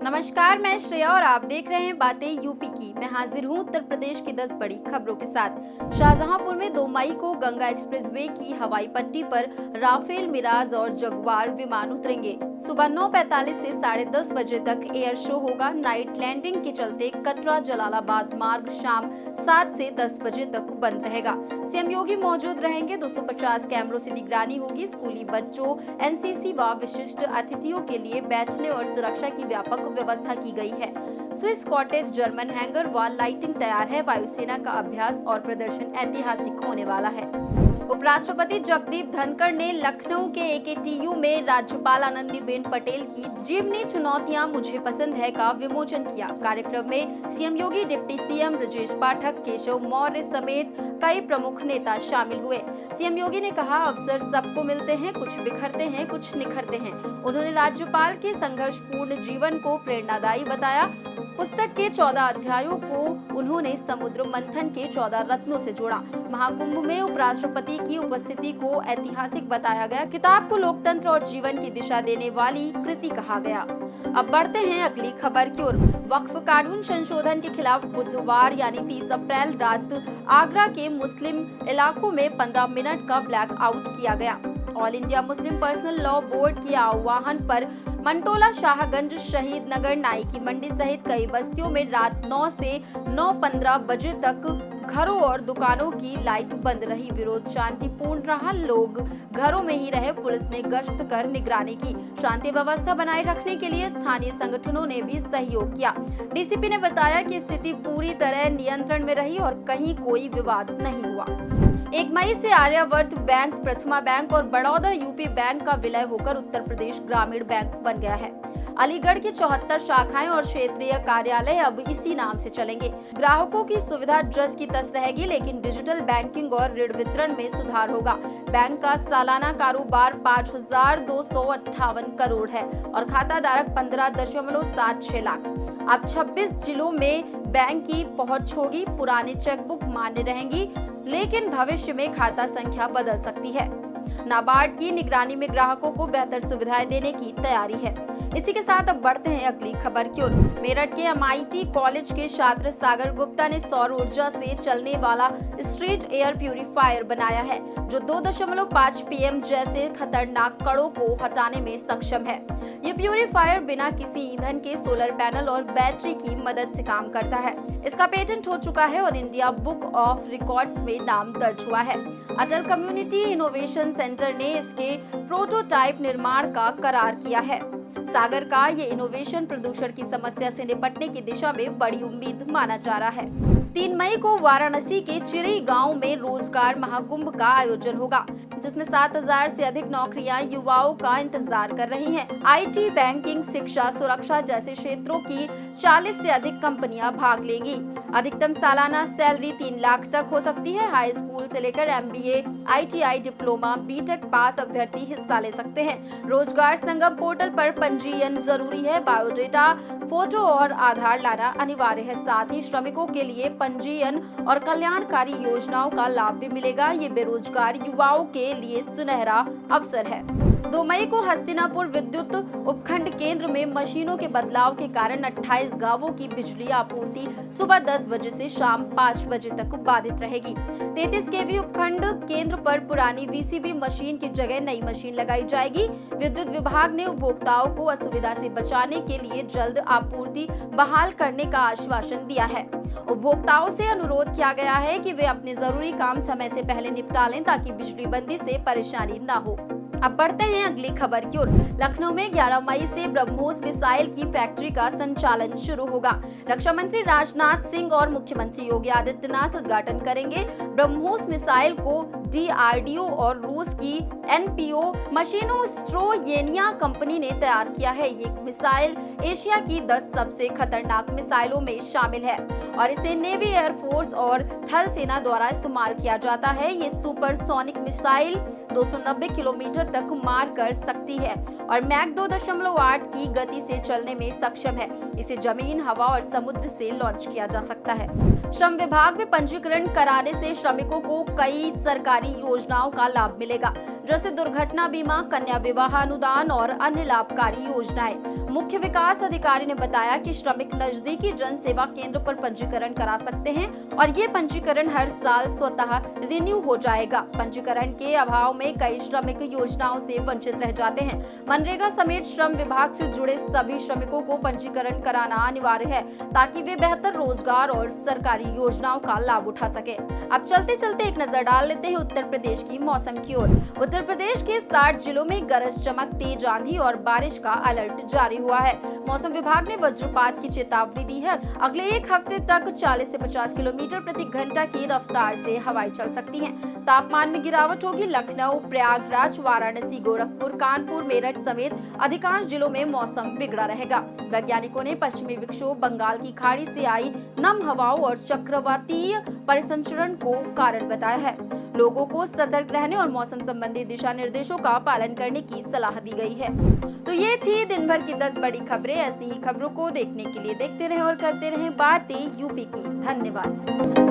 नमस्कार, मैं श्रेया और आप देख रहे हैं बातें यूपी की। मैं हाजिर हूं उत्तर प्रदेश की 10 बड़ी खबरों के साथ। शाहजहांपुर में 2 मई को गंगा एक्सप्रेसवे की हवाई पट्टी पर राफेल, मिराज और जगुआर विमान उतरेंगे। सुबह 9:45 से 10:30 बजे तक एयर शो होगा। नाइट लैंडिंग के चलते कटरा जलालाबाद मार्ग शाम 7 से 10 बजे तक बंद रहेगा। सीएम योगी मौजूद रहेंगे। 250 कैमरों से निगरानी होगी। स्कूली बच्चों, एनसीसी व विशिष्ट अतिथियों के लिए बैठने और सुरक्षा की व्यापक व्यवस्था की गई है। स्विस कॉटेज, जर्मन हैंगर व लाइटिंग तैयार है। वायुसेना का अभ्यास और प्रदर्शन ऐतिहासिक होने वाला है। उपराष्ट्रपति जगदीप धनखड़ ने लखनऊ के एकेटीयू में राज्यपाल आनंदीबेन पटेल की जीवनी चुनौतियां मुझे पसंद है का विमोचन किया। कार्यक्रम में सीएम योगी, डिप्टी सीएम ब्रजेश पाठक, केशव मौर्य समेत कई प्रमुख नेता शामिल हुए। सीएम योगी ने कहा, अवसर सबको मिलते हैं, कुछ बिखरते हैं, कुछ निखरते हैं। उन्होंने राज्यपाल के संघर्षपूर्ण जीवन को प्रेरणादायी बताया। पुस्तक के 14 अध्यायों को उन्होंने समुद्र मंथन के 14 रत्नों से जोड़ा। महाकुंभ में उपराष्ट्रपति की उपस्थिति को ऐतिहासिक बताया गया। किताब को लोकतंत्र और जीवन की दिशा देने वाली कृति कहा गया। अब बढ़ते हैं अगली खबर की ओर। वक्फ कानून संशोधन के खिलाफ बुधवार यानी 30 अप्रैल रात आगरा के मुस्लिम इलाकों में 15 मिनट का ब्लैक आउट किया गया। All India Muslim personal law board के आह्वान पर मंटोला, शाहगंज, शहीद नगर, नाई की मंडी सहित कई बस्तियों में रात 9 से 9:15 बजे तक घरों और दुकानों की लाइट बंद रही। विरोध शांतिपूर्ण रहा, लोग घरों में ही रहे। पुलिस ने गश्त कर निगरानी की। शांति व्यवस्था बनाए रखने के लिए स्थानीय संगठनों ने भी सहयोग किया। डीसीपी ने बताया कि स्थिति पूरी तरह नियंत्रण में रही और कहीं कोई विवाद नहीं हुआ। 1 मई से आर्यावर्त बैंक, प्रथमा बैंक और बड़ौदा यूपी बैंक का विलय होकर उत्तर प्रदेश ग्रामीण बैंक बन गया है। अलीगढ़ की 74 शाखाएं और क्षेत्रीय कार्यालय अब इसी नाम से चलेंगे। ग्राहकों की सुविधा जस की तस रहेगी, लेकिन डिजिटल बैंकिंग और ऋण वितरण में सुधार होगा। बैंक का सालाना कारोबार 5,258 करोड़ है और खाता धारक 15.76 लाख। अब 26 जिलों में बैंक की पहुंच होगी। पुरानी चेकबुक मान्य रहेंगी, लेकिन भविष्य में खाता संख्या बदल सकती है। नाबार्ड की निगरानी में ग्राहकों को बेहतर सुविधाएं देने की तैयारी है। इसी के साथ अब बढ़ते हैं अगली खबर की ओर। मेरठ के एमआईटी कॉलेज के छात्र सागर गुप्ता ने सौर ऊर्जा से चलने वाला स्ट्रीट एयर प्यूरिफायर बनाया है, जो 2.5 पीएम जैसे खतरनाक कणों को हटाने में सक्षम है। ये प्यूरिफायर बिना किसी ईंधन के सोलर पैनल और बैटरी की मदद से काम करता है। इसका पेटेंट हो चुका है और इंडिया बुक ऑफ रिकॉर्ड्स में नाम दर्ज हुआ है। अटल कम्युनिटी इनोवेशन सेंटर ने इसके प्रोटोटाइप निर्माण का करार किया है। सागर का ये इनोवेशन प्रदूषण की समस्या से निपटने की दिशा में बड़ी उम्मीद माना जा रहा है। 3 मई को वाराणसी के चिरई गांव में रोजगार महाकुंभ का आयोजन होगा, जिसमें 7,000 से अधिक नौकरियां युवाओं का इंतजार कर रही हैं। आईटी, बैंकिंग, शिक्षा, सुरक्षा जैसे क्षेत्रों की 40 से अधिक कंपनियां भाग लेंगी। अधिकतम सालाना सैलरी 3 लाख तक हो सकती है। हाई स्कूल से लेकर एमबीए, आईटीआई, डिप्लोमा, बीटेक पास अभ्यर्थी हिस्सा ले सकते हैं। रोजगार संगम पोर्टल पर पंजीयन जरूरी है। बायोडेटा, फोटो और आधार लाना अनिवार्य है। साथ ही श्रमिकों के लिए पंजीयन और कल्याणकारी योजनाओं का लाभ भी मिलेगा। ये बेरोजगार युवाओं के लिए सुनहरा अवसर है। 2 मई को हस्तिनापुर विद्युत उपखंड केंद्र में मशीनों के बदलाव के कारण 28 गांवों की बिजली आपूर्ति सुबह 10 बजे से शाम 5 बजे तक बाधित रहेगी। 33 केवी उपखंड केंद्र पर पुरानी वीसीबी मशीन की जगह नई मशीन लगाई जाएगी। विद्युत विभाग ने उपभोक्ताओं को असुविधा से बचाने के लिए जल्द आपूर्ति बहाल करने का आश्वासन दिया है। उपभोक्ताओं से अनुरोध किया गया है कि वे अपने जरूरी काम समय से पहले निपटा लें, ताकि बिजली बंदी से परेशानी न हो। अब बढ़ते हैं अगली खबर की ओर। लखनऊ में 11 मई से ब्रह्मोस मिसाइल की फैक्ट्री का संचालन शुरू होगा। रक्षा मंत्री राजनाथ सिंह और मुख्यमंत्री योगी आदित्यनाथ उद्घाटन करेंगे। ब्रह्मोस मिसाइल को डीआरडीओ और रूस की एनपीओ मशीनोस्ट्रोयेनिया कंपनी ने तैयार किया है। ये मिसाइल एशिया की 10 सबसे खतरनाक मिसाइलों में शामिल है और इसे नेवी, एयरफोर्स और थल सेना द्वारा इस्तेमाल किया जाता है। ये सुपरसोनिक मिसाइल 290 किलोमीटर तक मार कर सकती है और मैक 2.8 की गति से चलने में सक्षम है। इसे जमीन, हवा और समुद्र से लॉन्च किया जा सकता है। श्रम विभाग में पंजीकरण कराने से श्रमिकों को कई सरकारी योजनाओं का लाभ मिलेगा, जैसे दुर्घटना बीमा, कन्या विवाह अनुदान और अन्य लाभकारी योजनाएं। मुख्य विकास अधिकारी ने बताया कि श्रमिक नजदीकी जन सेवा केंद्र पर पंजीकरण करा सकते हैं और ये पंजीकरण हर साल स्वतः रिन्यू हो जाएगा। पंजीकरण के अभाव में कई श्रमिक योजनाओं से वंचित रह जाते हैं। मनरेगा समेत श्रम विभाग से जुड़े सभी श्रमिकों को पंजीकरण कराना अनिवार्य है, ताकि वे बेहतर रोजगार और सरकारी योजनाओं का लाभ उठा सके। अब चलते चलते एक नजर डाल लेते हैं उत्तर प्रदेश की मौसम की ओर। उत्तर प्रदेश के 60 जिलों में गरज चमक, तेज आंधी और बारिश का अलर्ट जारी हुआ है। मौसम विभाग ने वज्रपात की चेतावनी दी है। अगले एक हफ्ते तक 40 से 50 किलोमीटर प्रति घंटा की रफ्तार से हवाएं चल सकती हैं। तापमान में गिरावट होगी। लखनऊ, प्रयागराज, वाराणसी, गोरखपुर, कानपुर, मेरठ समेत अधिकांश जिलों में मौसम बिगड़ा रहेगा। वैज्ञानिकों ने पश्चिमी विक्षोभ, बंगाल की खाड़ी से आई नम हवाओं और चक्रवातीय परिसंचरण को कारण बताया है। लोगों को सतर्क रहने और मौसम संबंधी दिशा निर्देशों का पालन करने की सलाह दी गई है। तो ये थी दिन भर की 10 बड़ी खबरें। ऐसी ही खबरों को देखने के लिए देखते रहें और करते रहें बातें यूपी की। धन्यवाद।